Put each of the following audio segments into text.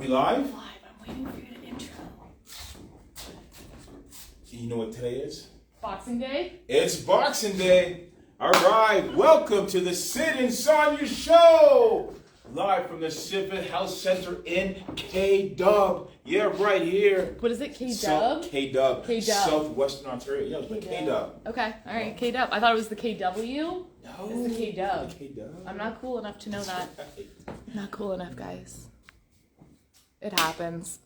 We live? Live. I'm waiting for you to intro. You know what today is? Boxing Day? It's Boxing Day. All right. Welcome to the Sid and Sonya Show. Live from the Civic Health Center in K-Dub. Yeah, right here. What is it? K-Dub? K-Dub. K-Dub. Southwestern Ontario. Yeah, it's the K-Dub. Okay. All right. K-Dub. I thought it was the KW. No. It's the K-Dub. The K-Dub. I'm not cool enough to know that. Right. Not cool enough, guys. It happens.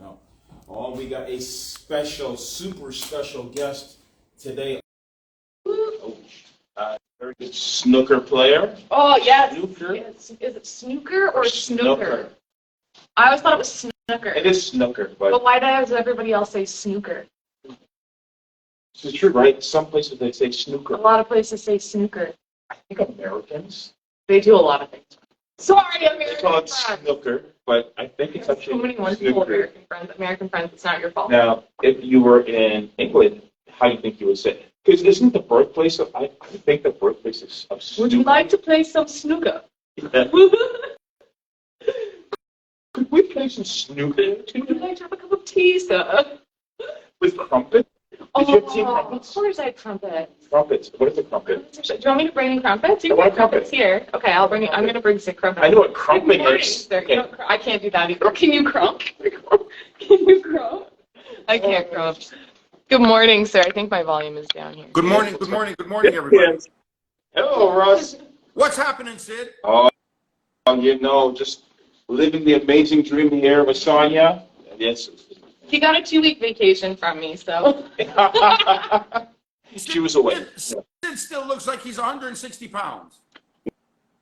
No. Oh, we got a special, super special guest today. Very good snooker player. Oh, yes. Snooker. Is it snooker or snooker? I always thought it was snooker. It is snooker, But why does everybody else say snooker? this is true, right? Some places they say snooker. A lot of places say snooker. I think Americans They do a lot of things. Sorry, they American call it friends. snooker, but I think it's So actually many wonderful snooker. American friends. It's not your fault. Now, if you were in England, how do you think you would say it? Because isn't the birthplace of, I think the birthplace of snooker. Would you like to play some snooker? Yeah. Could we play some snooker Would you like to have a cup of tea, sir? with crumpet? Did you have tea crumpets? Of course I have crumpet. Crumpets. What is a crumpet? Do you want me to bring in crumpets? You I can want get crumpets crumpet. here. Okay, I'm going to bring some crumpets. I know what crumping Good morning, is. sir. You don't I can't do that either. Can you crump? Can you crump? I can't crump. Good morning, sir. I think my volume is down here. Good morning, everybody. Yes. Hello, Russ. What's happening, Sid? Oh, just living the amazing dream here with Sonya. Yes. He got a 2-week vacation from me, so. She was away. Sid still looks like he's 160 pounds.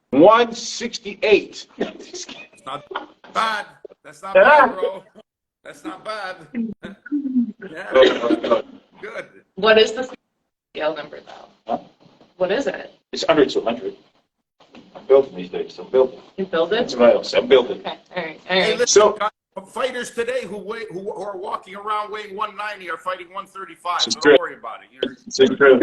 168. That's not bad. That's not bad, bro. That's not bad. Yeah, good. What is the scale number, though? Huh? What is it? It's 100 to 100. I'm building these days. I'm building. You build it? That's what else. I'm building. Okay, all right. Hey, listen, So- fighters today who are walking around weighing 190 are fighting 135. So It's don't true. worry about it. It's true.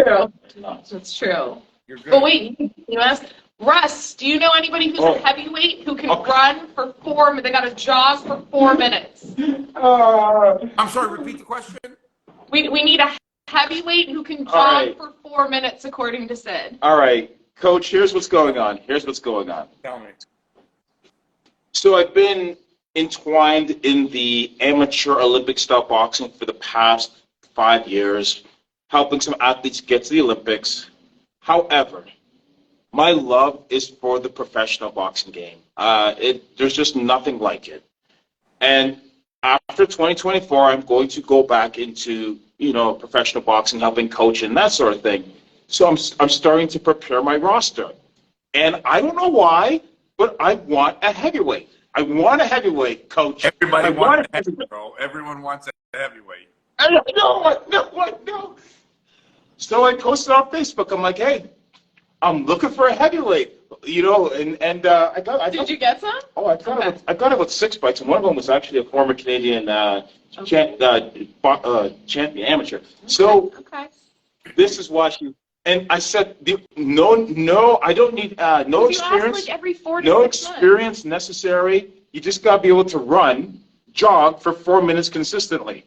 It's true. You're good. But wait, you ask Russ, do you know anybody who's a heavyweight who can run for 4 minutes? They got to jog for 4 minutes. I'm sorry, repeat the question. We need a heavyweight who can jog right. for 4 minutes, according to Sid. All right, Coach, here's what's going on. Tell me. So I've been entwined in the amateur Olympic style boxing for the past 5 years, helping some athletes get to the Olympics. However, my love is for the professional boxing game. There's just nothing like it. And after 2024, I'm going to go back into, professional boxing, helping coach and that sort of thing. So I'm starting to prepare my roster. And I don't know why, but I want a heavyweight. I want a heavyweight, coach. Everybody I wants a a heavyweight, bro. Everyone wants a heavyweight. I know. So I posted on Facebook. I'm like, hey, I'm looking for a heavyweight, and I got. Did you get some? Oh, I got about 6 fights, and one of them was actually a former Canadian champion amateur. So Okay. this is what you. And I said, no, I don't need no You experience. ask like every 4 to No 6 months. experience necessary. You just got to be able to jog for 4 minutes consistently.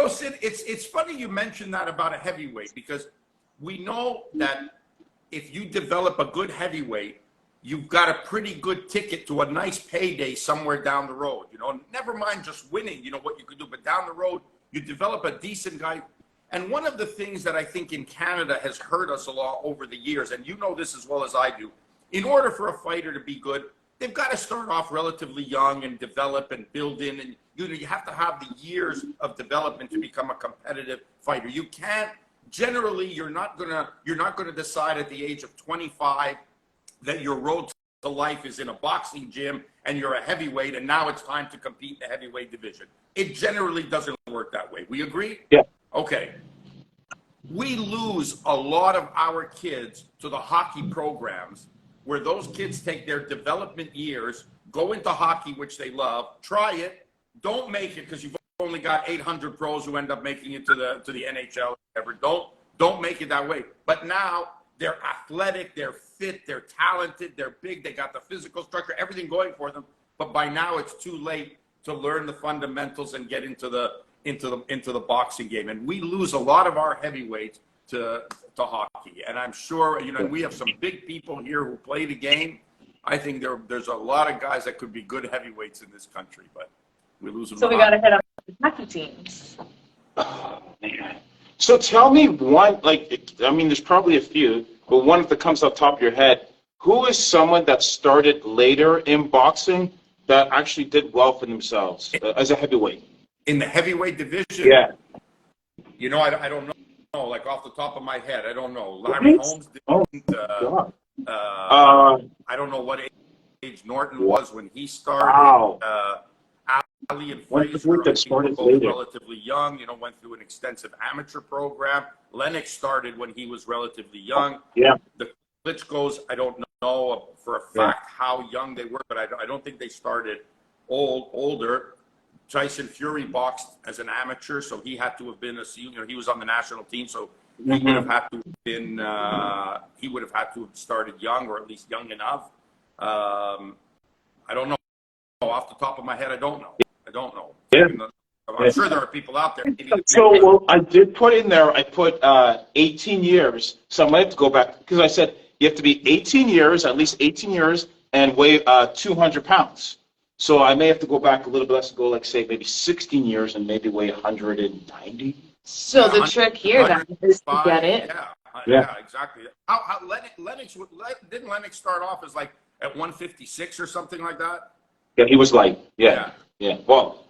Sid, it's funny you mentioned that about a heavyweight, because we know that if you develop a good heavyweight, you've got a pretty good ticket to a nice payday somewhere down the road. Never mind just winning, what you could do, but down the road, you develop a decent guy. And one of the things that I think in Canada has hurt us a lot over the years, and you know this as well as I do, in order for a fighter to be good, they've got to start off relatively young and develop and build in, and you have to have the years of development to become a competitive fighter. You can't generally, you're not gonna decide at the age of 25 that your road to life is in a boxing gym and you're a heavyweight and now it's time to compete in the heavyweight division. It generally doesn't work that way. We agree? Yeah. Okay. We lose a lot of our kids to the hockey programs, where those kids take their development years, go into hockey, which they love, try it, don't make it because you've only got 800 pros who end up making it to the NHL. Don't make it that way. But now They're athletic, they're fit, they're talented, they're big, they got the physical structure, everything going for them. But by now it's too late to learn the fundamentals and get into the boxing game. And we lose a lot of our heavyweights to hockey. And I'm sure, we have some big people here who play the game. I think there's a lot of guys that could be good heavyweights in this country, but we lose them. So we got to hit up the hockey teams. Oh, man. So tell me one, there's probably a few, but one that comes off the top of your head, who is someone that started later in boxing that actually did well for themselves as a heavyweight? In the heavyweight division? Yeah. I don't know. Like off the top of my head, I don't know. Larry Holmes didn't. I don't know what age Norton was when he started. Wow. Ali and Fraser were both relatively young, went through an extensive amateur program. Lennox started when he was relatively young. Yeah. The Klitschko's, I don't know for a fact how young they were, but I don't think they started older. Tyson Fury boxed as an amateur, so he had to have been a senior. He was on the national team, so he would have had to have been. He would have had to have started young, or at least young enough. I don't know. Off the top of my head, I don't know. Yeah. I'm sure there are people out there. So, I did put in there. I put 18 years. So I might have to go back because I said you have to be 18 years, at least 18 years, and weigh 200 pounds. So I may have to go back a little bit less, go say maybe 16 years and maybe weigh 190. So the trick here then is to get it. Yeah, exactly. How Lennox didn't Lennox start off as like at 156 or something like that? Yeah, he was light. Yeah. Well,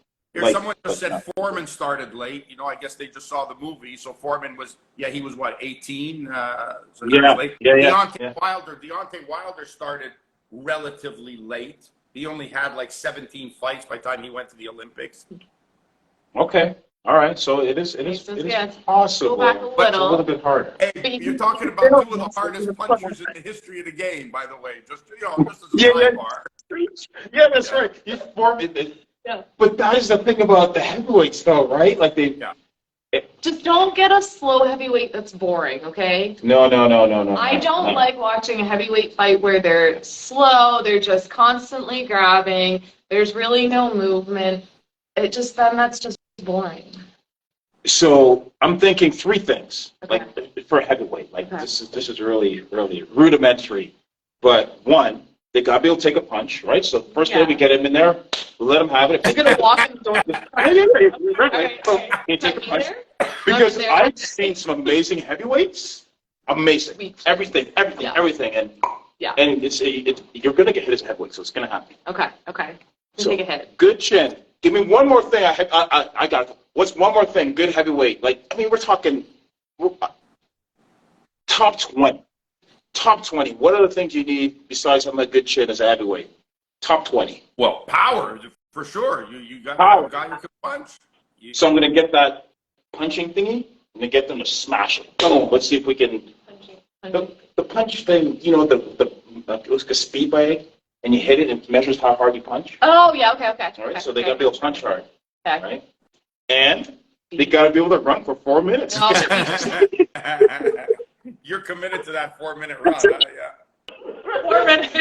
someone just said Foreman started late. I guess they just saw the movie. So Foreman was, he was what, 18? So he was late. Deontay Wilder started relatively late. He only had like 17 fights by the time he went to the Olympics. Okay. All right. So it is possible, but it's a little bit harder. Hey, you're talking about two of the hardest punchers in the history of the game, by the way. Just as a sidebar. Yeah, that's right. Yeah. But that is the thing about the heavyweights, though, right? Like Just don't get a slow heavyweight that's boring, okay? No. I don't like watching a heavyweight fight where they're slow, they're just constantly grabbing, there's really no movement. That's just boring. So I'm thinking three things, for a heavyweight. This is really, really rudimentary. But one, they got to be able to take a punch, right? So first day we get him in there, let him have it. I'm going to walk in the door. Can you take a punch? Because I've seen some amazing heavyweights. Amazing. Everything. And you're going to get hit as a heavyweight, so it's going to happen. Okay. So, take a hit. Good chin. Give me one more thing. I got it. What's one more thing? Good heavyweight. We're talking top 20. Top 20. What are the things you need besides having a good chin as a heavyweight? Top 20. Well, power, for sure. You got a guy who can punch. So I'm going to get that punching thingy. I'm going to get them to smash it. Boom. Let's see if we can. The punch thing, it's like a speed bag, and you hit it and it measures how hard you punch. Oh, yeah, okay. All right, so they got to be able to punch hard. Okay. Right? And they got to be able to run for 4 minutes. You're committed to that 4-minute run, huh? Yeah. 4 minutes.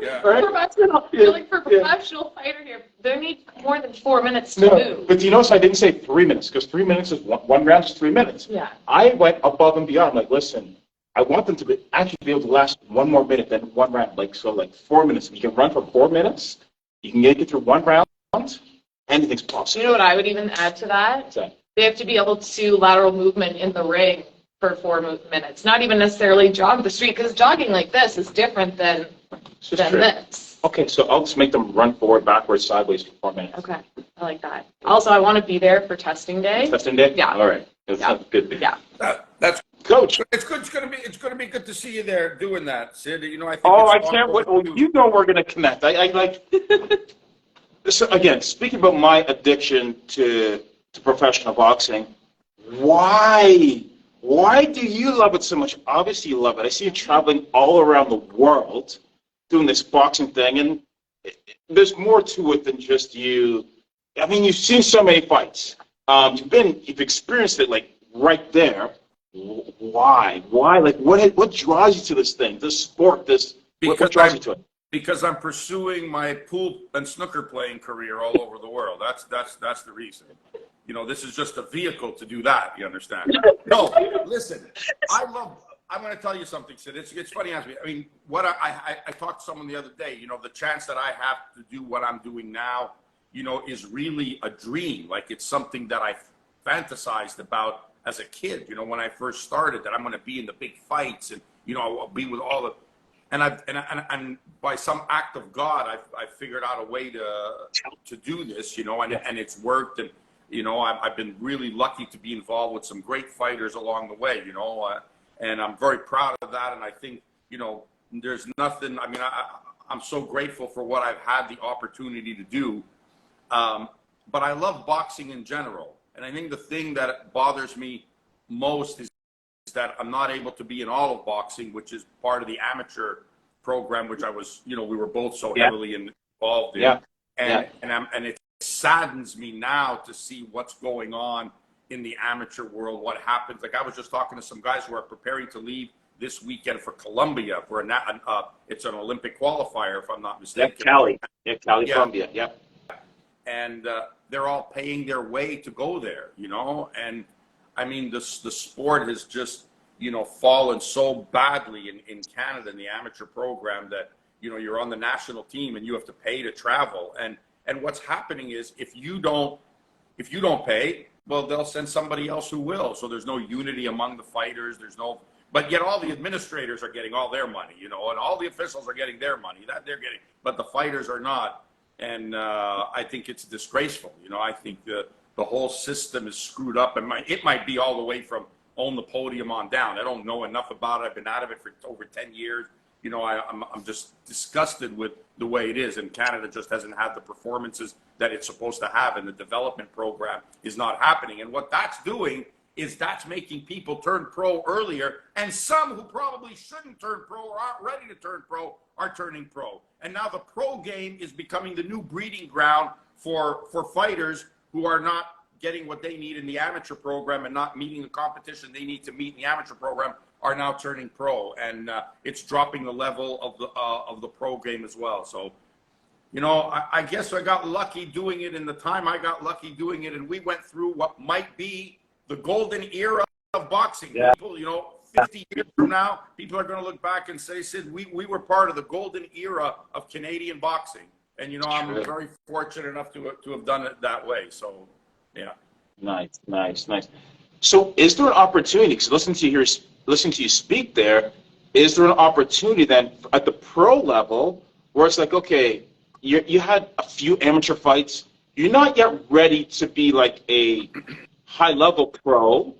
Yeah. Professional. You're like for a professional fighter here. They need more than 4 minutes to move. But do you notice I didn't say 3 minutes because 3 minutes is one round is 3 minutes. Yeah. I went above and beyond. Like, listen, I want them to actually be able to last one more minute than one round. Like 4 minutes. If you can run for 4 minutes, you can get through one round. Anything's possible. You know what I would even add to that? They have to be able to lateral movement in the ring for 4 minutes. Not even necessarily jog the street, because jogging like this is different than this. Okay, so I'll just make them run forward, backwards, sideways for 4 minutes. Okay, I like that. Also, I want to be there for testing day. Testing day? Yeah. All right. That's good. Yeah. That's Coach. It's good. It's gonna be good to see you there doing that, Sid. I think. I can't wait. Well, we're gonna connect. I like. So again, speaking about my addiction to professional boxing, why do you love it so much? Obviously, you love it. I see you traveling all around the world doing this boxing thing, and there's more to it than just you. I mean, you've seen so many fights. You've experienced it right there. Why? Why? Like, what draws you to this thing, this sport, what Because draws you to it? because I'm pursuing my pool and snooker playing career all over the world. That's the reason. You know, this is just a vehicle to do that. You understand? No, listen. I'm going to tell you something, Sid. It's funny. I mean, I talked to someone the other day. You know, the chance that I have to do what I'm doing now, you know, is really a dream. Like, it's something that I fantasized about as a kid. You know, when I first started, that I'm going to be in the big fights, and you know, I'll be with all the and by some act of God, I figured out a way to do this, you know, and it's worked, and you know, I've been really lucky to be involved with some great fighters along the way, you know, and I'm very proud of that, and I think, you know, there's nothing. I mean, I'm so grateful for what I've had the opportunity to do, but I love boxing in general, and I think the thing that bothers me most is that I'm not able to be in all of boxing, which is part of the amateur program, which I was, you know, we were both so heavily involved in. Yeah. And it saddens me now to see what's going on in the amateur world, what happens. Like, I was just talking to some guys who are preparing to leave this weekend for Colombia for it's an Olympic qualifier, if I'm not mistaken. Cali, Colombia, And they're all paying their way to go there, you know, and I mean, the sport has just, you know, fallen so badly in Canada in the amateur program that, you know, you're on the national team and you have to pay to travel. And what's happening is if you don't pay, well, they'll send somebody else who will. So there's no unity among the fighters. But yet all the administrators are getting all their money, you know, and all the officials are getting their money that they're getting, but the fighters are not. And I think it's disgraceful. You know, I think the whole system is screwed up, and it might be all the way from on the podium on down. I don't know enough about it. I've been out of it for over 10 years. You know, I'm just disgusted with the way it is, and Canada just hasn't had the performances that it's supposed to have, and the development program is not happening. And what that's doing is that's making people turn pro earlier, and some who probably shouldn't turn pro or aren't ready to turn pro are turning pro. And now the pro game is becoming the new breeding ground for fighters who are not getting what they need in the amateur program and not meeting the competition they need to meet in the amateur program are now turning pro, and it's dropping the level of the pro game as well. So, you know, I guess I got lucky doing it in the time I got lucky doing it, and we went through what might be the golden era of boxing. Yeah. People, you know, 50 years from now, people are going to look back and say, Sid, we were part of the golden era of Canadian boxing. And, you know, I'm very fortunate enough to have done it that way. So, yeah. Nice. So is there an opportunity, because listening to you speak there, is there an opportunity then at the pro level where it's like, okay, you had a few amateur fights, you're not yet ready to be like a high-level pro,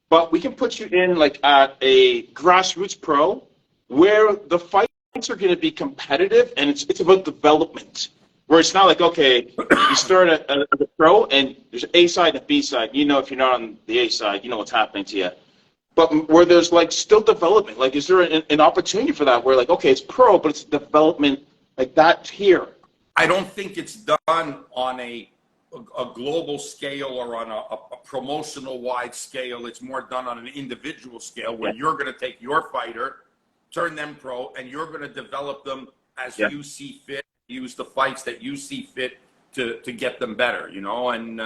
but we can put you in like at a grassroots pro where the fights are going to be competitive, and it's about development, where it's not like, okay, you start as a pro and there's an A side and a B side. You know, if you're not on the A side, you know what's happening to you. But where there's like still development, like is there an opportunity for that where like, okay, it's pro, but it's development like that here? I don't think it's done on a global scale or on a promotional wide scale. It's more done on an individual scale where you're going to take your fighter, turn them pro, and you're going to develop them as you see fit, use the fights that you see fit to get them better, you know. And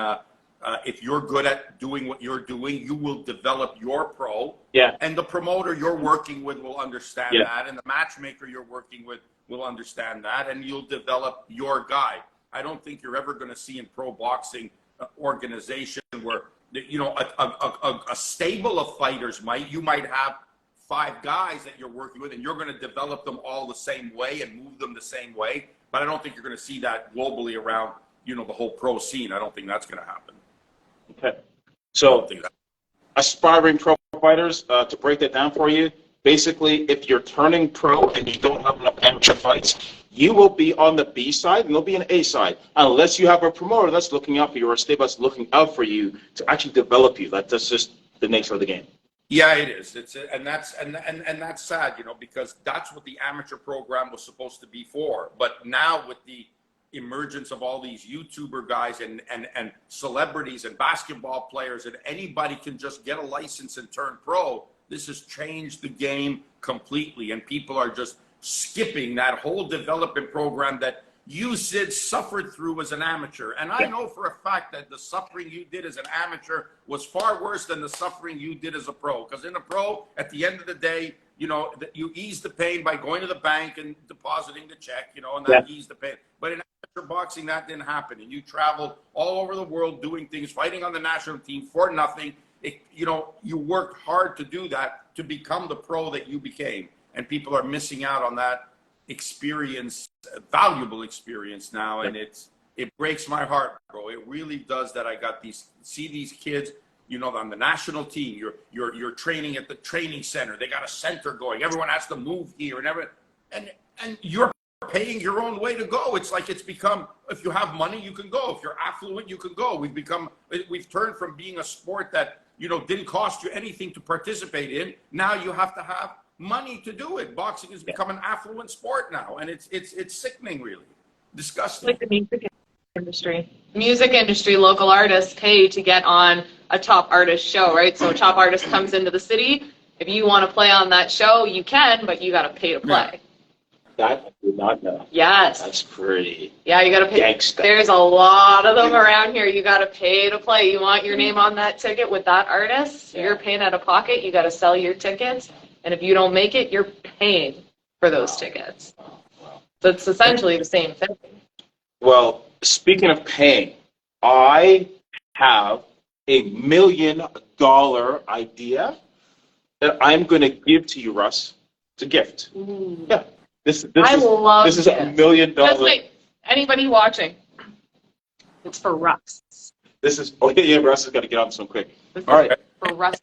if you're good at doing what you're doing, you will develop your pro. Yeah. And the promoter you're working with will understand that, and the matchmaker you're working with will understand that, and you'll develop your guy. I don't think you're ever going to see in pro boxing organization where, you know, a stable of fighters you might have 5 guys that you're working with, and you're going to develop them all the same way and move them the same way. But I don't think you're going to see that globally around, you know, the whole pro scene. I don't think that's going to happen. Okay. So aspiring pro fighters, to break that down for you, basically, if you're turning pro and you don't have enough amateur fights, you will be on the B side and there'll be an A side, unless you have a promoter that's looking out for you or a stable that's looking out for you to actually develop you. That's just the nature of the game. Yeah, it is. And that's sad, you know, because that's what the amateur program was supposed to be for. But now with the emergence of all these YouTuber guys and celebrities and basketball players, and anybody can just get a license and turn pro. This has changed the game completely, and people are just skipping that whole development program that you, Sid, suffered through as an amateur. And I know for a fact that the suffering you did as an amateur was far worse than the suffering you did as a pro. Because in a pro, at the end of the day, you know, you ease the pain by going to the bank and depositing the check, you know, and that eased the pain. But in amateur boxing, that didn't happen. And you traveled all over the world doing things, fighting on the national team for nothing. You know, you worked hard to do that, to become the pro that you became. And people are missing out on that experience, valuable experience now. And it breaks my heart, bro. It really does, that I got see these kids, you know, on the national team. You're training at the training center. They got a center going. Everyone has to move here and you're paying your own way to go. It's like, it's become, if you have money, you can go. If you're affluent, you can go. We've turned from being a sport that, you know, didn't cost you anything to participate in. Now you have to have money to do it. Boxing has become an affluent sport now, and it's sickening, really. Disgusting. Like the music industry, local artists pay to get on a top artist show, right? So a top artist comes into the city. If you want to play on that show, you can, but you got to pay to play. That I did not know. Yes. That's pretty. Yeah, you got to pay. Gangsta. There's a lot of them around here. You got to pay to play. You want your name on that ticket with that artist? You're paying out of pocket. You got to sell your tickets. And if you don't make it, you're paying for those tickets. So it's essentially the same thing. Well, speaking of paying, I have $1 million idea that I'm going to give to you, Russ. It's a gift. Ooh. Yeah. This is $1 million. Just wait. Anybody watching? It's for Russ. Russ has got to get on this one quick. All right. For Russ.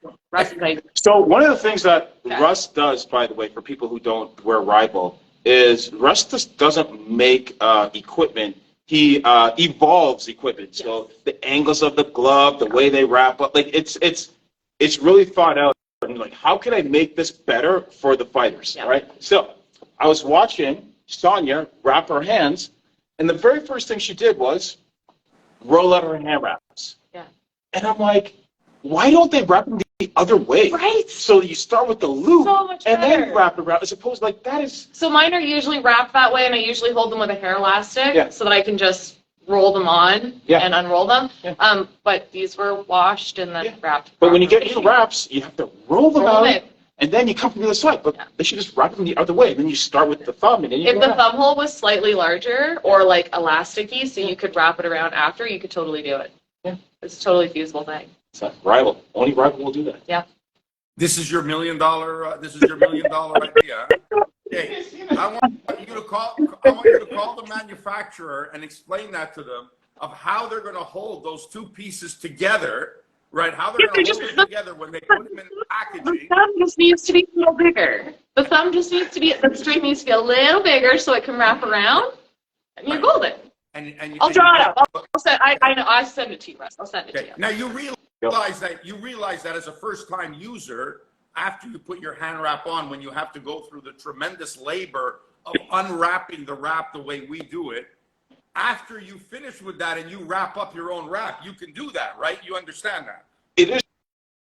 So one of the things that Russ does, by the way, for people who don't wear Rival, is Russ just doesn't make equipment. He evolves equipment. Yes. So the angles of the glove, the way they wrap up, like it's really thought out. And like, how can I make this better for the fighters? Yeah. Right. So I was watching Sonia wrap her hands, and the very first thing she did was roll out her hand wraps. Yeah. And I'm like, why don't they wrap them the other way? Right. So you start with the loop and then wrap it around, as opposed like that is. So mine are usually wrapped that way, and I usually hold them with a hair elastic so that I can just roll them on and unroll them. Yeah. But these were washed and then wrapped. But when you get your wraps, you have to roll them out, and then you come from the other side. But they should just wrap them the other way. And then you start with the thumb, and then you if the thumb hole was slightly larger or like elasticy, so you could wrap it around after, you could totally do it. Yeah, it's a totally feasible thing. It's a Rival. Only Rival will do that. Yeah. This is your $1 million. This is your $1 million idea. Okay. I want you to call the manufacturer and explain that to them of how they're going to hold those two pieces together. Right? How they're going to hold them together when they put them in packaging. The thumb just needs to be a little bigger. The string needs to be a little bigger so it can wrap around, and you're golden. I'll draw it up. I'll send it to you, Russ. I'll send it to you. Now you realize that as a first-time user, after you put your hand wrap on, when you have to go through the tremendous labor of unwrapping the wrap the way we do it, after you finish with that and you wrap up your own wrap, you can do that, right? You understand that? It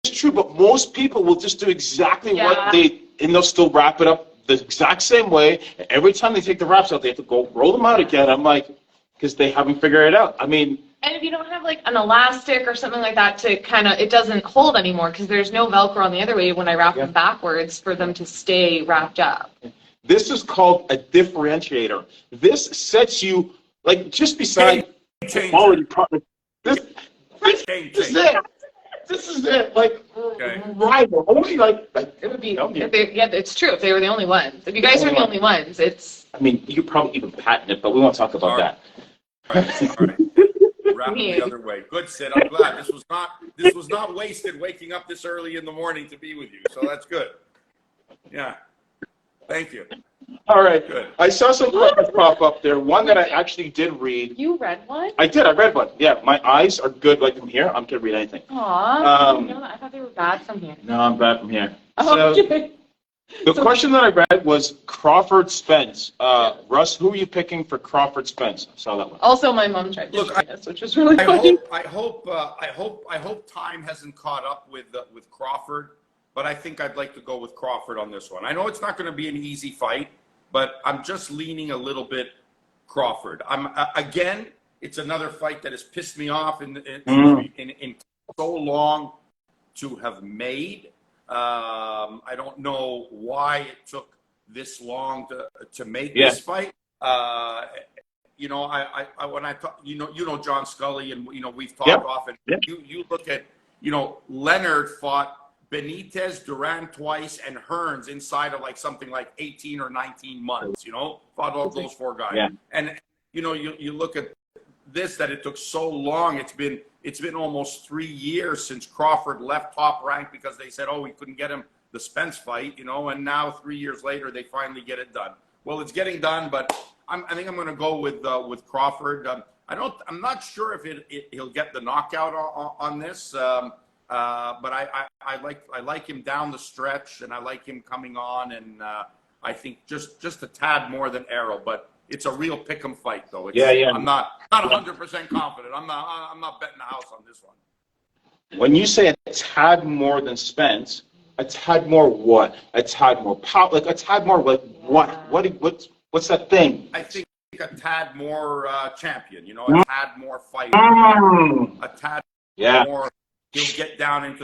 is true, but most people will just do exactly what and they'll still wrap it up the exact same way. Every time they take the wraps out, they have to go roll them out again. I'm like, because they haven't figured it out. I mean. And if you don't have like an elastic or something like that to kind of, it doesn't hold anymore because there's no Velcro on the other way when I wrap them backwards for them to stay wrapped up. This is called a differentiator. This sets you, like, just beside the quality product. This is it. This is it. Like, Rival. Only like it would be. It's true. If they were the only ones. If you guys are the only ones, it's. I mean, you could probably even patent it, but we won't talk about that. All right. Wrap it the other way. Good, Sid. I'm glad this was not wasted waking up this early in the morning to be with you. So that's good. Yeah. Thank you. All right. Good. I saw some questions pop up there. One that I actually did read. You read one? I did. I read one. Yeah, my eyes are good. Like from here, I'm going to read anything. Aw. I thought they were bad from here. No, I'm bad from here. Okay. The question that I read was Crawford Spence. Russ, who are you picking for Crawford Spence? I saw that one. Also, my mom tried to Look, join us, which was really funny. I hope time hasn't caught up with Crawford, but I think I'd like to go with Crawford on this one. I know it's not going to be an easy fight, but I'm just leaning a little bit Crawford. Again, it's another fight that has pissed me off in so long to have made. I don't know why it took this long to make this fight. You know, when I talk, you know John Scully, and we've talked often. You look at, Leonard fought Benitez, Duran twice, and Hearns inside of something like 18 or 19 months. Fought all those four guys. And you look at this, that it took so long. It's been almost 3 years since Crawford left Top Rank because they said, we couldn't get him the Spence fight, and now 3 years later they finally get it done. Well, it's getting done, but I think I'm going to go with Crawford. I'm not sure if he'll get the knockout on this, but I like him down the stretch, and I like him coming on, and I think just a tad more than Errol, but it's a real pick'em fight, though. I'm not 100% confident. I'm not betting the house on this one. When you say a tad more than Spence, a tad more what? A tad more power? Like a tad more like what? What's that thing? I think a tad more champion. A tad more fighter. A tad more. He'll get down into.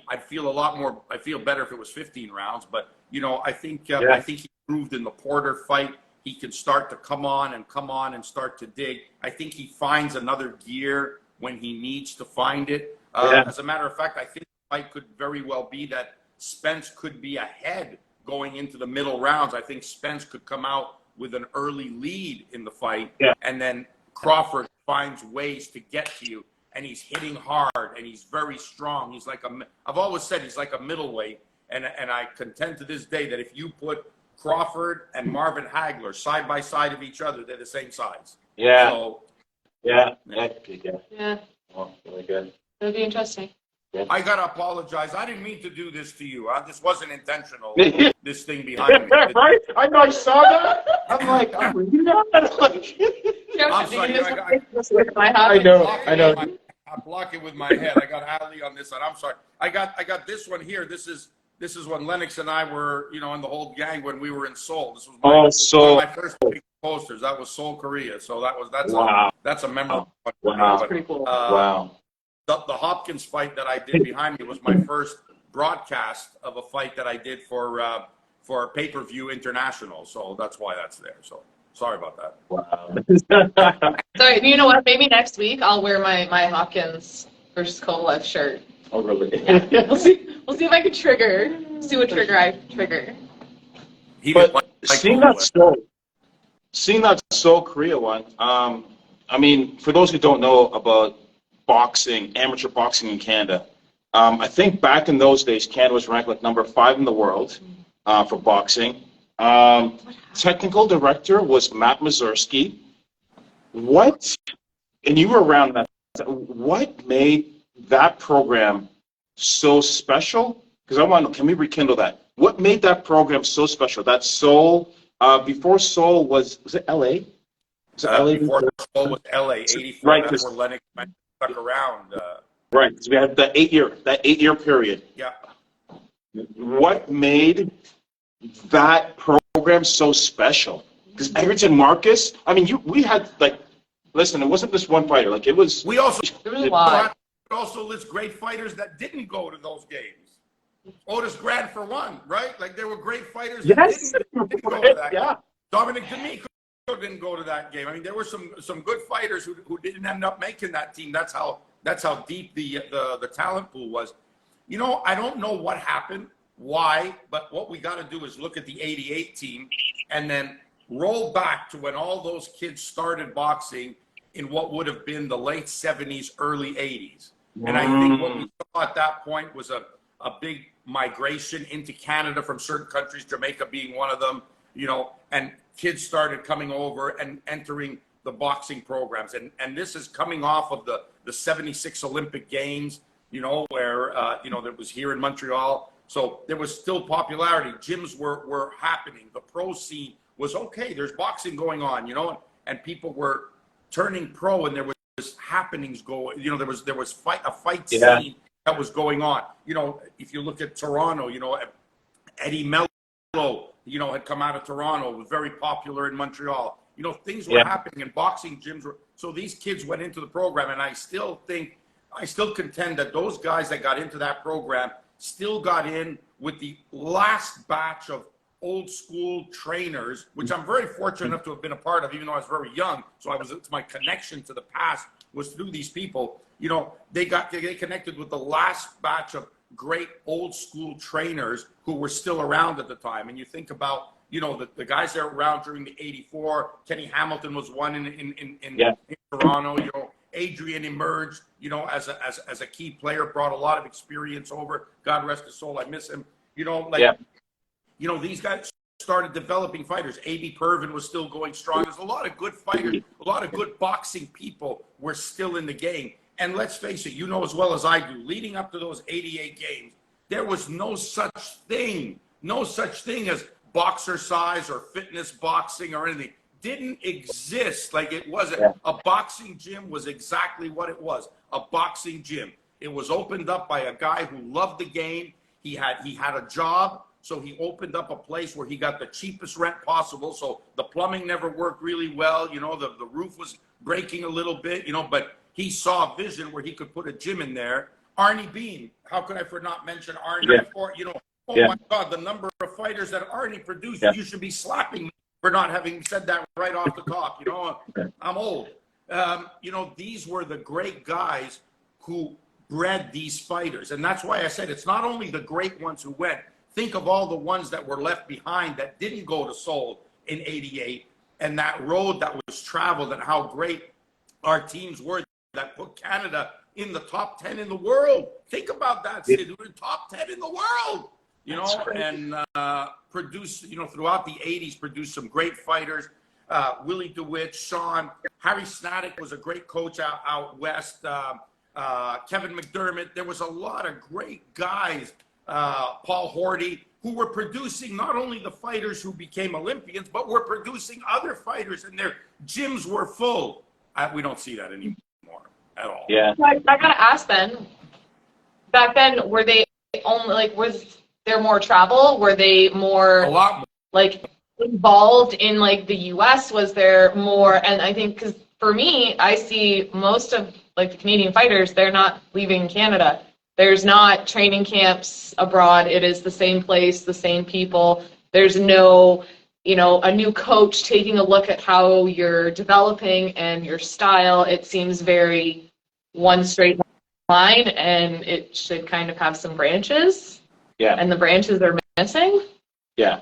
I'd feel a lot more. I feel better if it was 15 rounds, but I think he proved in the Porter fight. He can start to come on and start to dig. I think he finds another gear when he needs to find it. As a matter of fact, I think the fight could very well be that Spence could be ahead going into the middle rounds. I think Spence could come out with an early lead in the fight, and then Crawford finds ways to get to you, and he's hitting hard, and he's very strong. I've always said he's like a middleweight, and I contend to this day that if you put Crawford and Marvin Hagler side by side of each other, they're the same size. Yeah. So, Yeah. Well, really good. It'll be interesting. I gotta apologize. I didn't mean to do this to you. This wasn't intentional. This thing behind me. Right? I know. I saw that. I'm like, you know that? I'm sorry. I know. I block it with my head. I got Ali on this side. I'm sorry. I got this one here. This is when Lennox and I were, and the whole gang when we were in Seoul. This was one of my first big posters. That was Seoul, Korea. So that's a memorable one. Wow. That's pretty cool. Wow. The Hopkins fight that I did behind me was my first broadcast of a fight that I did for pay-per-view international. So that's why that's there. So sorry about that. Wow. So you know what? Maybe next week I'll wear my Hopkins versus Kovalev shirt. Oh, really? Yeah. We'll see if I can see what trigger I trigger. But seeing that Seoul Korea one, for those who don't know about boxing, amateur boxing in Canada, I think back in those days, Canada was ranked like number 5 in the world for boxing. Technical director was Matt Mazursky. And you were around that, what made that program so special? Because I want to know, can we rekindle that? What made that program so special? That Seoul, before Seoul was it LA? Was it LA? Before Seoul was LA, 84. Right, that's where Lennox stuck around. Right, because we had that 8-year period. Yeah. What made that program so special? Because Everton Marcus, we had listen, it wasn't this one fighter. It was. We also There was a lot. also list great fighters that didn't go to those games. Otis Grant for one, right? There were great fighters that didn't go to that game. Dominic D'Amico didn't go to that game. There were some good fighters who didn't end up making that team. That's how deep the talent pool was. I don't know what happened, why, but what we got to do is look at the 88 team and then roll back to when all those kids started boxing in what would have been the late 70s, early 80s. And I think what we saw at that point was a big migration into Canada from certain countries, Jamaica being one of them, and kids started coming over and entering the boxing programs. And this is coming off of the 76 Olympic Games, where, that was here in Montreal. So there was still popularity. Gyms were happening. The pro scene was okay. There's boxing going on, you know, and people were turning pro, and there was happenings going. You know, there was a fight scene that was going on. You know, if you look at Toronto, you know, Eddie Mello, you know, had come out of Toronto, was very popular in Montreal. You know, things were happening, and boxing gyms were. So these kids went into the program, and I still contend that those guys that got into that program still got in with the last batch of old school trainers, which I'm very fortunate enough to have been a part of, even though I was very young. So it's my connection to the past was through these people. You know, they connected with the last batch of great old school trainers who were still around at the time. And you think about, you know, the guys that were around during the '84. Kenny Hamilton was one in Toronto. You know, Adrian emerged, you know, as a key player, brought a lot of experience over. God rest his soul. I miss him. You know, like, you know, these guys started developing fighters. A.B. Pervin was still going strong. There's a lot of good fighters, a lot of good boxing people were still in the game. And let's face it, you know as well as I do, leading up to those '88 games, there was no such thing as boxercise or fitness boxing or anything. Didn't exist. Like, it wasn't. A boxing gym was exactly what it was, a boxing gym. It was opened up by a guy who loved the game. He had a job, so he opened up a place where he got the cheapest rent possible. So the plumbing never worked really well. You know, the roof was breaking a little bit, you know, but he saw a vision where he could put a gym in there. Arnie Bean, how could I not mention Arnie? Or, you know, my God, the number of fighters that Arnie produced, you should be slapping me for not having said that right off the top. You know, I'm old. You know, these were the great guys who bred these fighters. And that's why I said it's not only the great ones who went. Think of all the ones that were left behind that didn't go to Seoul in '88, and that road that was traveled, and how great our teams were that put Canada in the top 10 in the world. Think about that, Sid. We're in top 10 in the world, you know, and produced, you know, throughout the '80s, produced some great fighters. Willie DeWitt, Sean, Harry Snaddock was a great coach out west. Kevin McDermott. There was a lot of great guys, Paul Horty, who were producing not only the fighters who became Olympians, but were producing other fighters, and their gyms were full. We don't see that anymore at all. Yeah. I gotta ask then. Back then, were they only like? Was there more travel? Were they more? A lot more. Like involved in like the U.S.? Was there more? And I think because for me, I see most of like the Canadian fighters, they're not leaving Canada. There's not training camps abroad. It is the same place, the same people. There's no, you know, a new coach taking a look at how you're developing and your style. It seems very one straight line, and it should kind of have some branches. Yeah. And the branches are missing. Yeah.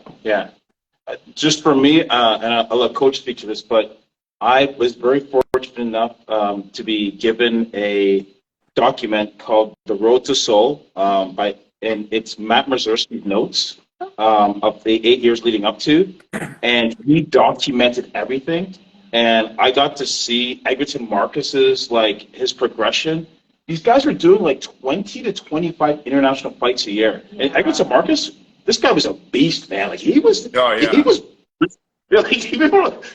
Just for me, and I'll let Coach speak to this, but I was very fortunate enough to be given a document called The Road to Seoul, and it's Matt Mazursky's notes of the 8 years leading up to, and he documented everything. And I got to see Egerton Marcus's, like, his progression. These guys were doing like 20 to 25 international fights a year. Yeah. And Egerton Marcus, this guy was a beast, man. Like, he was, he was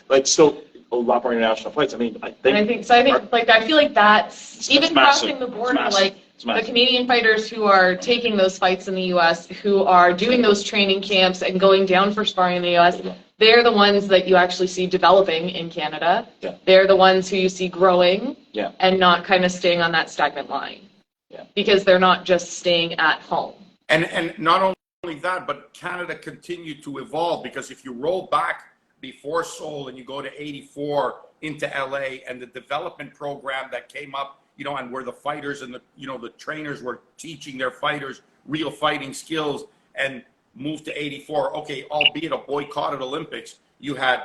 like, so a lot more international fights. I mean, I think like, I feel like that's even crossing the border, like the Canadian fighters who are taking those fights in the U.S., who are doing those training camps and going down for sparring in the U.S., they're the ones that you actually see developing in Canada. Yeah. They're the ones who you see growing and not kind of staying on that stagnant line because they're not just staying at home. And not only that, but Canada continued to evolve, because if you roll back before Seoul and you go to '84 into LA, and the development program that came up, you know, and where the fighters and the, you know, the trainers were teaching their fighters real fighting skills, and moved to '84. Okay, albeit a boycotted Olympics, you had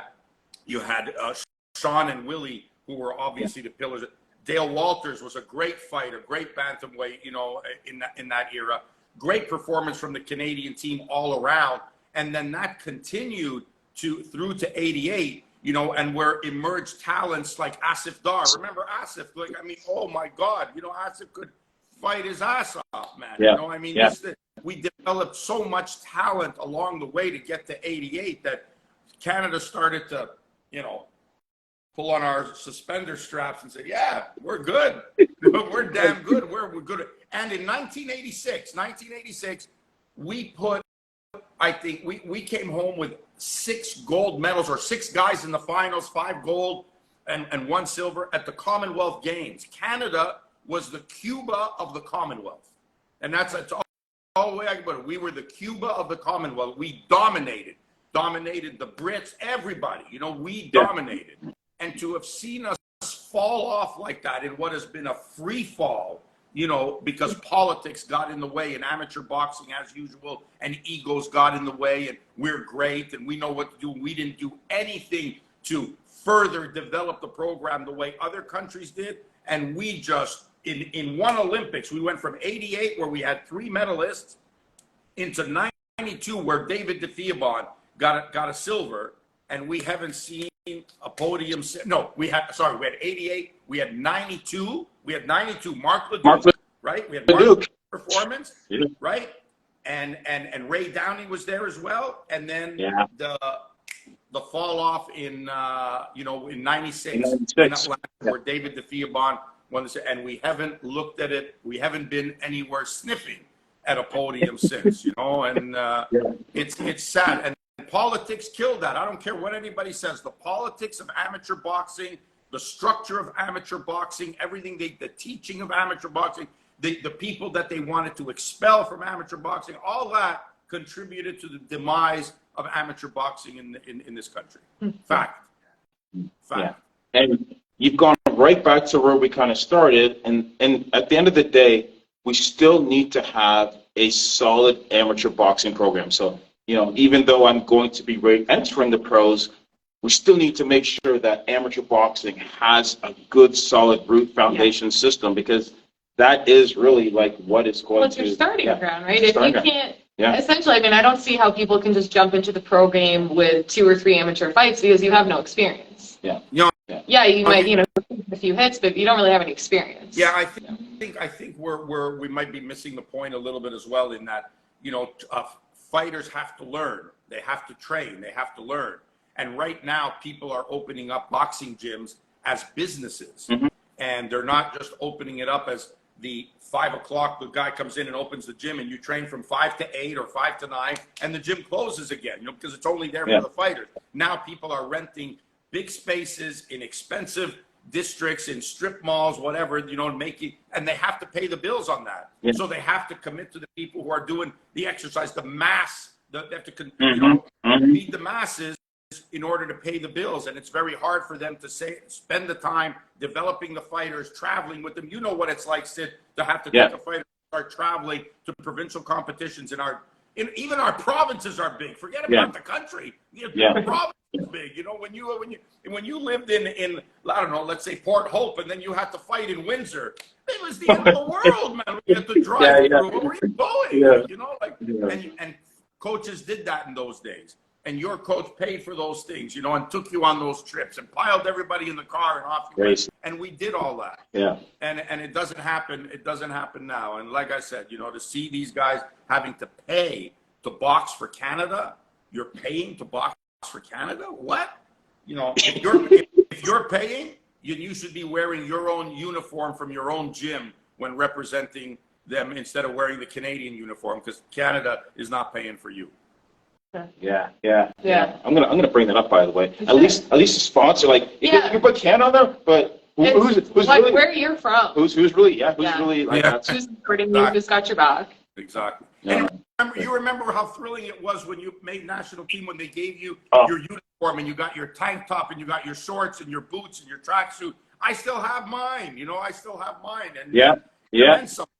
Sean and Willie, who were obviously the pillars. Dale Walters was a great fighter, great bantamweight, you know, in that era. Great performance from the Canadian team all around, and then that continued through to '88, you know, and where emerged talents like Asif Dar. Remember Asif? Like, I mean, oh my God, you know, Asif could fight his ass off, man. Yeah. You know, I mean, we developed so much talent along the way to get to 88 that Canada started to, you know, pull on our suspender straps and say, yeah, we're good. We're damn good. We're good. And in 1986, we put, I think we came home with 6 gold medals, or 6 guys in the finals, 5 gold and 1 silver at the Commonwealth Games. Canada was the Cuba of the Commonwealth. And that's all the way I can put it. We were the Cuba of the Commonwealth. We dominated the Brits, everybody. You know, we dominated. And to have seen us fall off like that in what has been a free fall, you know, because politics got in the way and amateur boxing as usual, and egos got in the way, and we're great and we know what to do. We didn't do anything to further develop the program the way other countries did. And we just, in one Olympics, we went from 88, where we had 3 medalists, into 92, where David DeFeobon got a silver, and we haven't seen a podium. No, we had 88, we had 92, Mark Leduc, right? We had Mark performance, right? And Ray Downey was there as well. And then the fall off in you know, in 96, in Atlanta, where David DeFeobon won this, and we haven't looked at it. We haven't been anywhere sniffing at a podium since, you know, and it's sad. And politics killed that. I don't care what anybody says. The politics of amateur boxing, the structure of amateur boxing, everything, the teaching of amateur boxing, the people that they wanted to expel from amateur boxing, all that contributed to the demise of amateur boxing in this country. Fact. Yeah. And you've gone right back to where we kind of started. And at the end of the day, we still need to have a solid amateur boxing program. So, you know, even though I'm going to be entering the pros, we still need to make sure that amateur boxing has a good, solid root foundation system, because that is really like what is going Well, it's your starting ground, right? If Starting you can't, essentially, I mean, I don't see how people can just jump into the pro game with 2 or 3 amateur fights, because you have no experience. Yeah, you might, you know, a few hits, but you don't really have any experience. Yeah, I think we might be missing the point a little bit as well, in that, you know, fighters have to learn. They have to train. They have to learn. And right now, people are opening up boxing gyms as businesses. And they're not just opening it up as the 5 o'clock, the guy comes in and opens the gym, and you train from 5 to 8 or 5 to 9, and the gym closes again, you know, because it's only there for the fighters. Now people are renting big spaces in expensive districts, in strip malls, whatever, you know, and they have to pay the bills on that. So they have to commit to the people who are doing the exercise, the mass, they have to you know, feed the masses in order to pay the bills. And it's very hard for them to spend the time developing the fighters, traveling with them. You know what it's like, Sid, to have to take a fighter, start traveling to provincial competitions. Even our provinces are big. Forget about the country. The province is big. You know, when you lived in I don't know, let's say Port Hope, and then you had to fight in Windsor, it was the end of the world, man. We had to drive through. Where were you going? You know, like, and coaches did that in those days. And your coach paid for those things, you know, and took you on those trips and piled everybody in the car and off you went. And we did all that. And it doesn't happen. It doesn't happen now. And like I said, you know, to see these guys having to pay to box for Canada, you're paying to box for Canada? What? You know, if you're paying, you should be wearing your own uniform from your own gym when representing them, instead of wearing the Canadian uniform, because Canada is not paying for you. Yeah. I'm gonna bring that up, by the way. At least the sponsor, like, you put Canada, but who's like really, where you're from? Who's really like that? Who's supporting you? Who's got your back? Exactly. Yeah. And you remember how thrilling it was when you made national team, when they gave you your uniform and you got your tank top and you got your shorts and your boots and your tracksuit. I still have mine. You know, I still have mine. And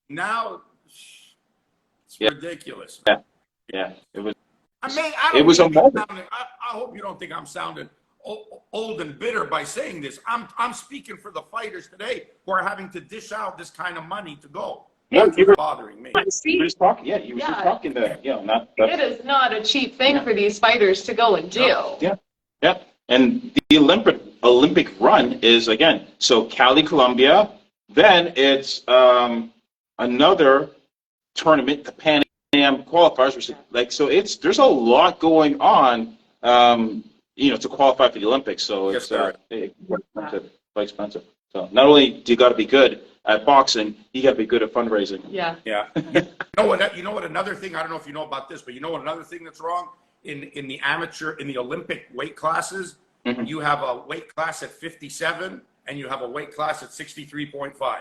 now it's ridiculous. Yeah. It was. I mean, I hope you don't think I'm sounding old and bitter by saying this. I'm speaking for the fighters today who are having to dish out this kind of money to go. No, you were bothering me. You were just talking. Yeah, you were just talking to, you know, it is not a cheap thing for these fighters to go and do. Yeah. And the Olympic run is, again, so Cali, Colombia. Then it's another tournament, the Pan a.m. qualifiers, which like so there's a lot going on, to qualify for the Olympics. So Yes, it's there quite expensive. So not only do you got to be good at boxing, you got to be good at fundraising. Yeah. Yeah. You know what? Another thing, I don't know if you know about this, but you know what? Another thing that's wrong in the Olympic weight classes, you have a weight class at 57 and you have a weight class at 63.5.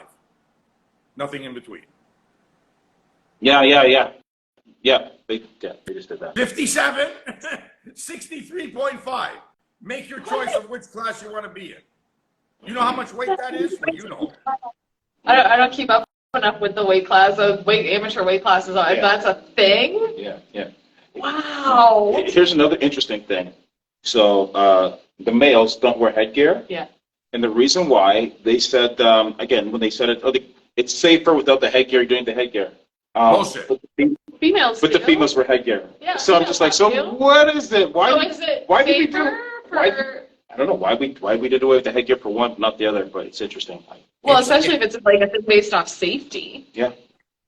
Nothing in between. Yeah. They just did that. 57, 63.5. Make your choice of which class you want to be in. You know how much weight that is? Well, you know. I don't keep up enough with the weight class of amateur weight classes. Yeah. That's a thing. Yeah. Wow. Here's another interesting thing. So the males don't wear headgear. Yeah. And the reason why, they said, again, when they said it's safer without the headgear, doing the headgear. Bullshit. Females But the females wear headgear. Yeah, so I'm just like, so what is it? Why? So is it why did we safer do? for? I don't know why we did away with the headgear for one, not the other. But it's interesting. Well, especially if it's like based off safety. Yeah.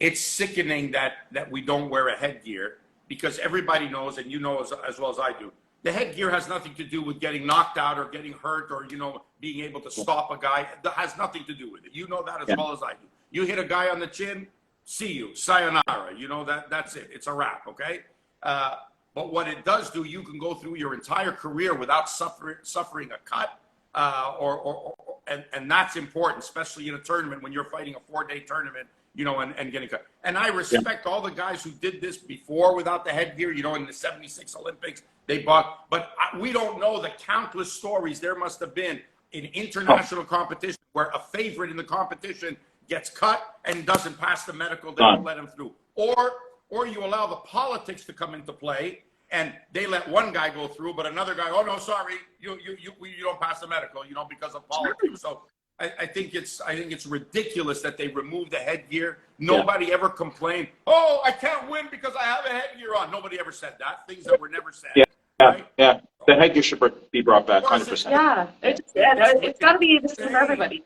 It's sickening that we don't wear a headgear because everybody knows, and you know as well as I do, the headgear has nothing to do with getting knocked out or getting hurt or being able to stop a guy. That has nothing to do with it. You know that as well as I do. You hit a guy on the chin, see you, sayonara. You know that's it. It's a wrap. Okay. But what it does do, you can go through your entire career without suffering a cut, and that's important, especially in a tournament when you're fighting a 4-day tournament, and getting cut. And I respect all the guys who did this before without the headgear, in the 76 Olympics, they bought, but we don't know the countless stories there must have been in international competition where a favorite in the competition gets cut and doesn't pass the medical, they don't let him through. Or you allow the politics to come into play and they let one guy go through, but another guy, oh no, sorry, you don't pass the medical, because of politics. So I think it's ridiculous that they removed the headgear. Nobody ever complained, oh, I can't win because I have a headgear on. Nobody ever said that. Things that were never said. Right? Yeah. The headgear should be brought back, 100%. Yeah. It's got to be the same for everybody.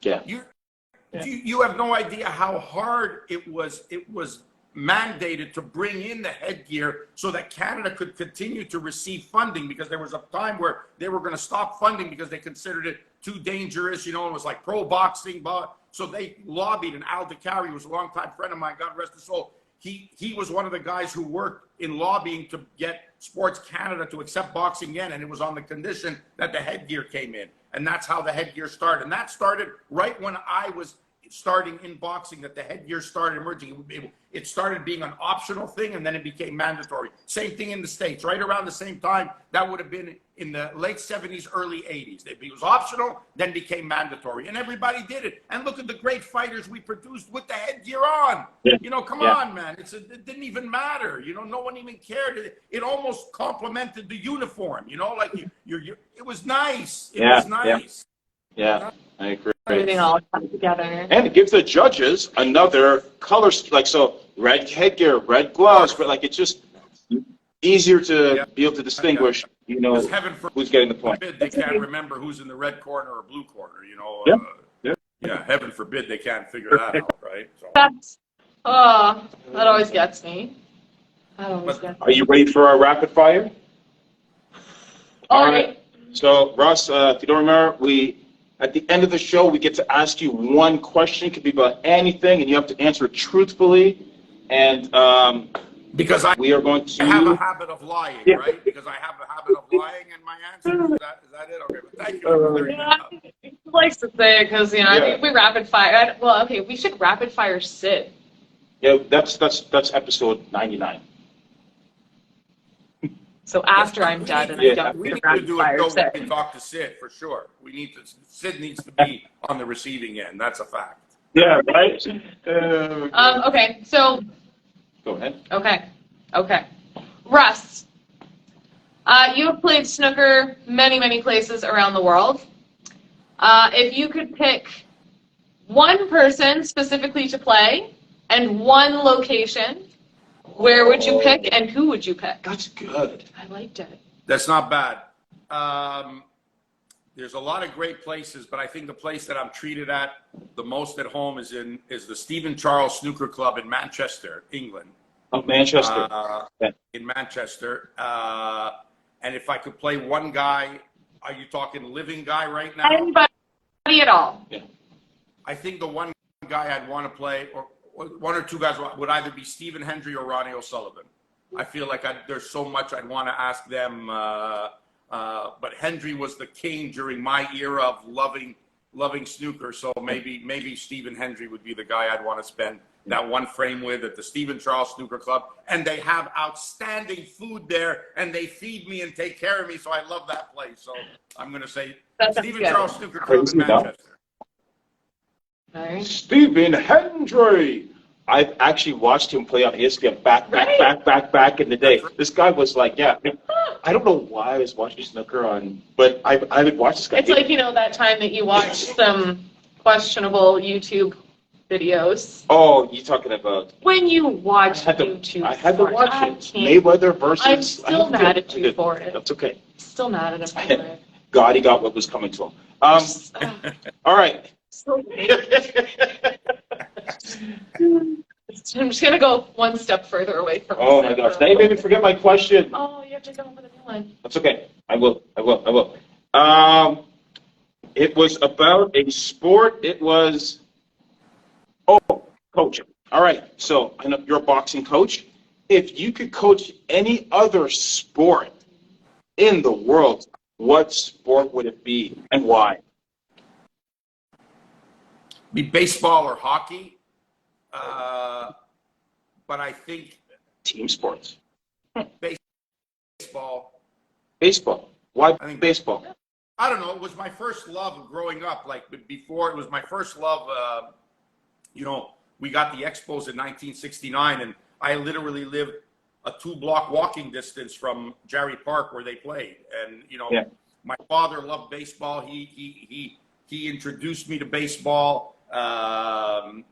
Yeah. You have no idea how hard it was mandated to bring in the headgear so that Canada could continue to receive funding, because there was a time where they were going to stop funding because they considered it too dangerous, it was like pro boxing, so they lobbied, and Al DeCarry was a longtime friend of mine, God rest his soul. He was one of the guys who worked in lobbying to get Sports Canada to accept boxing again, and it was on the condition that the headgear came in, and that's how the headgear started. And that started right when I was starting in boxing, that the headgear started emerging. It started being an optional thing, and then it became mandatory. Same thing in the States, right around the same time. That would have been in the late 70s, early 80s. It was optional, then became mandatory, and everybody did it. And look at the great fighters we produced with the headgear on. Come on, man. It didn't even matter. No one even cared. It almost complemented the uniform. It was nice. It was nice. Yeah, I agree. Everything all comes together. And it gives the judges another color, like, so red headgear, red gloves, but like it's just easier to be able to distinguish, who's getting the point. Forbid they can't remember who's in the red corner or blue corner, Yeah, heaven forbid they can't figure that out, right? So. That always gets me. Are you ready for our rapid fire? All right. So, Russ, if you don't remember, at the end of the show, we get to ask you one question. It could be about anything, and you have to answer it truthfully. And because we are going to have a habit of lying, right? Because I have a habit of lying in my answers. Is that it? Okay, but thank you. He likes to say it because I think we rapid fire. Well, okay, we should rapid fire Sid. Yeah, that's episode 99. So after I'm done and I don't we need rapid to do fire it. Sid. We can talk to Sid for sure. Sid needs to be on the receiving end. That's a fact. Yeah, right. Okay, so. Go ahead. Okay. Russ, you have played snooker many places around the world. If you could pick one person specifically to play and one location, where would you pick and who would you pick? That's good. I liked it. That's not bad. There's a lot of great places, but I think the place that I'm treated the most at home is the Stephen Charles Snooker Club in Manchester, England. Oh, Manchester. Yeah. in Manchester. And if I could play one guy, are you talking living guy right now? Anybody at all? Yeah. I think the one guy I'd want to play, or one or two guys, would either be Stephen Hendry or Ronnie O'Sullivan. I feel like there's so much I'd want to ask them. But Hendry was the king during my era of loving snooker. So maybe Stephen Hendry would be the guy I'd want to spend that one frame with at the Stephen Charles Snooker Club. And they have outstanding food there, and they feed me and take care of me. So I love that place. So I'm going to say Stephen Charles Snooker Club in Manchester. Right. Stephen Hendry. I've actually watched him play on ESPN back in the day. This guy was like, yeah. I don't know why I was watching snooker on, but I would watch this guy. It's like, that time that you watched some questionable YouTube videos. Oh, you're talking about when you watch YouTube. I had to watch it. Mayweather versus. I'm still mad at you for it. That's okay. Still mad at him for it. God, he got what was coming to him. All right. So I'm just gonna go one step further away from. Oh my gosh! Now you made me forget my question. Oh, you have to come up with a new one. That's okay. I will. It was about a sport. It was. Oh, coaching. All right. So I know you're a boxing coach. If you could coach any other sport in the world, what sport would it be and why? Be baseball or hockey. But I think team sports. Baseball. Baseball. Why I think baseball? I don't know. It was my first love growing up. Like before, it was my first love. We got the Expos in 1969, and I literally lived a 2-block walking distance from Jarry Park where they played. And my father loved baseball. He introduced me to baseball. I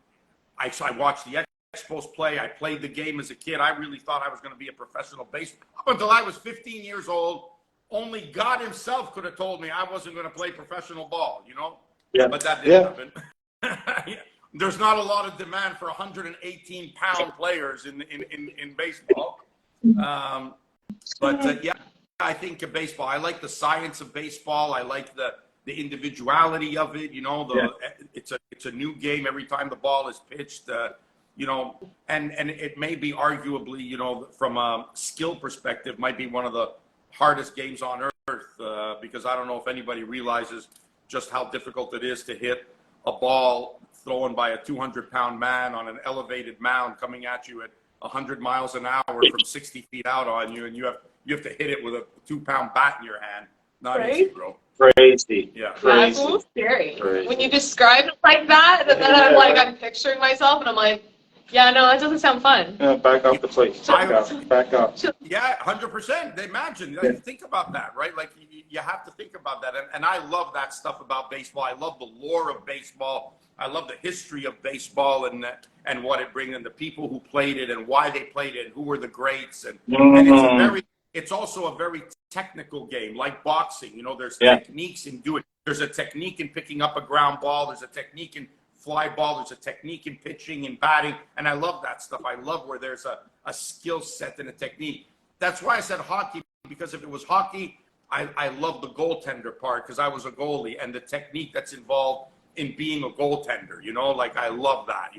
watched the Expos play. I played the game as a kid. I really thought I was going to be a professional baseball up until I was 15 years old. Only God himself could have told me I wasn't going to play professional ball, Yeah. But that didn't happen. There's not a lot of demand for 118-pound players in baseball. I think of baseball. I like the science of baseball. I like the individuality of it. It's a new game every time the ball is pitched. And it may be arguably, from a skill perspective, might be one of the hardest games on earth because I don't know if anybody realizes just how difficult it is to hit a ball thrown by a 200-pound man on an elevated mound coming at you at 100 miles an hour from 60 feet out on you, and you have to hit it with a 2-pound bat in your hand. Not easy, bro. Crazy. Yeah. That's a little scary. Crazy. When you describe it like that, and then I'm picturing myself, and I'm like, yeah, no, that doesn't sound fun. Back off the plate. Back up. Yeah, 100%. Imagine. Think about that, right? Like, you have to think about that. And I love that stuff about baseball. I love the lore of baseball. I love the history of baseball and what it brings, and the people who played it and why they played it and who were the greats. And it's also a very technical game, like boxing. There's techniques in doing. There's a technique in picking up a ground ball. There's a technique in fly ball. There's a technique in pitching and batting, and I love that stuff. I love where there's a skill set and a technique. That's why I said hockey, because if it was hockey, I love the goaltender part because I was a goalie and the technique that's involved in being a goaltender. I love that.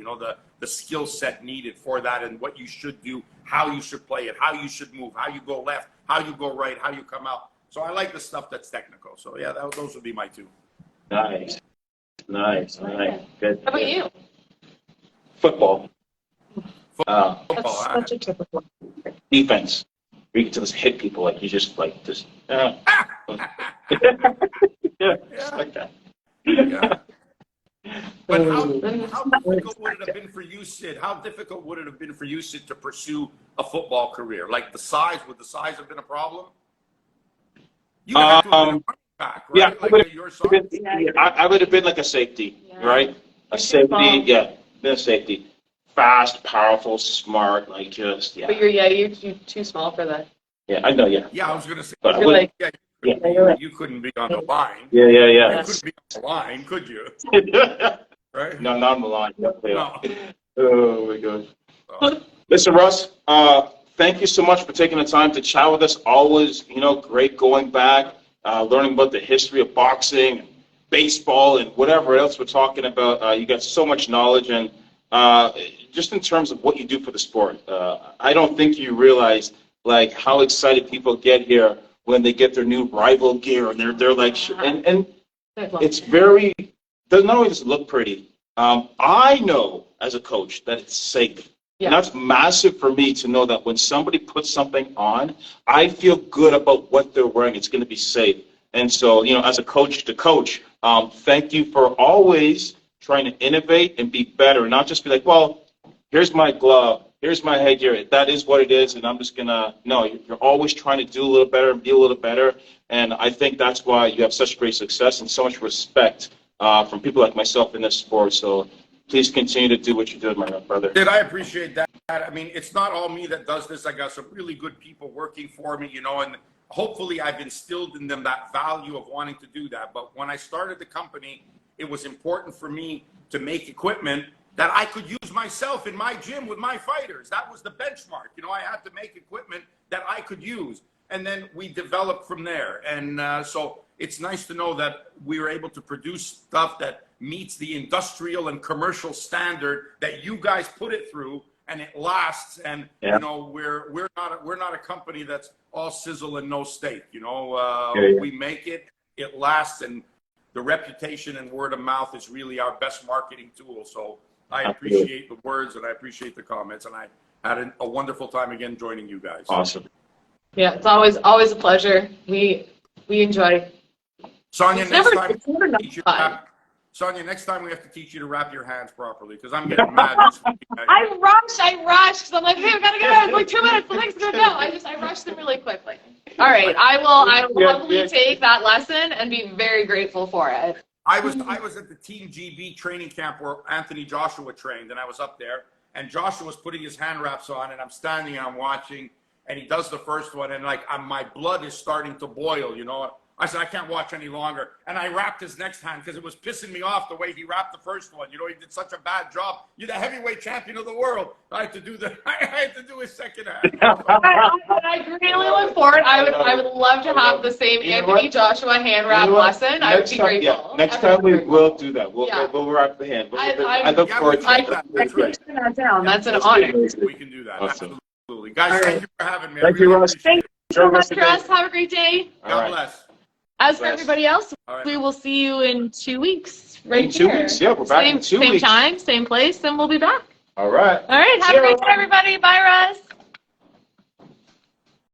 The skill set needed for that and what you should do, how you should play it, how you should move, how you go left, how you go right, how you come out. So I like the stuff that's technical. So yeah, those would be my two. Nice. Good. How about you? Football. Football. That's such a typical Defense. You get to just hit people like you just yeah. Like that. Yeah. But how difficult would it have been for you, Sid? How difficult would it have been for you, Sid, to pursue a football career? Like would the size have been a problem? You have to have been a running back, right? Yeah, Like I would have been like a safety, right? A safety, been a safety. Fast, powerful, smart, But you're too small for that. Yeah, I know, yeah. Yeah, I was gonna say. But you couldn't be on the line. Yeah. You couldn't be on the line, could you? Right? No, not on the line. Definitely No. Oh my gosh. Listen, Russ, thank you so much for taking the time to chat with us. Always, great going back, learning about the history of boxing, baseball, and whatever else we're talking about. You got so much knowledge, and just in terms of what you do for the sport, I don't think you realize like how excited people get here when they get their new rival gear, and they're like, and it's very, doesn't only just look pretty. I know as a coach that it's safe. Yeah. And that's massive for me to know that when somebody puts something on, I feel good about what they're wearing. It's going to be safe. And so, as a coach to coach, thank you for always trying to innovate and be better, not just be like, well, here's my glove, here's my headgear. That is what it is, and I'm just going to, no, you're always trying to do a little better and be a little better. And I think that's why you have such great success and so much respect from people like myself in this sport. So please continue to do what you do, my brother. Dude, I appreciate that. I mean, it's not all me that does this. I got some really good people working for me, and hopefully I've instilled in them that value of wanting to do that. But when I started the company, it was important for me to make equipment that I could use myself in my gym with my fighters. That was the benchmark. I had to make equipment that I could use. And then we developed from there. And so it's nice to know that we were able to produce stuff that meets the industrial and commercial standard that you guys put it through, and it lasts. And we're not a company that's all sizzle and no steak. We make it, it lasts, and the reputation and word of mouth is really our best marketing tool. So I appreciate the words and I appreciate the comments, and I had a wonderful time again joining you guys. Awesome. Yeah, it's always a pleasure. We enjoy. Sonia, next time we have to teach you to wrap your hands properly, because I'm getting mad. I rush because I'm like, hey, we gotta go. It's like 2 minutes. The thing's gonna go. I rushed them really quickly. All right, I will happily take that lesson and be very grateful for it. I was at the Team GB training camp where Anthony Joshua trained, and I was up there, and Joshua was putting his hand wraps on, and I'm standing and I'm watching, and he does the first one, and like my blood is starting to boil. I said, I can't watch any longer. And I wrapped his next hand because it was pissing me off the way he wrapped the first one. He did such a bad job. You're the heavyweight champion of the world. I had to do his second hand. I really look forward. I would love to have the same Anthony Joshua hand wrap lesson. I would be grateful. Yeah, next time we will do that. We'll wrap the hand. I look forward to that. That's great. That's an honor. We can do that. Awesome. Absolutely. Guys, thank you for having me. Thank you, Russ. Thank you so much, Russ. Have a great day. God bless. As for everybody else, we will see you in 2 weeks. In 2 weeks, yeah, we're back in 2 weeks. Same time, same place, and we'll be back. All right. All right, have a great day, everybody. Bye, Russ.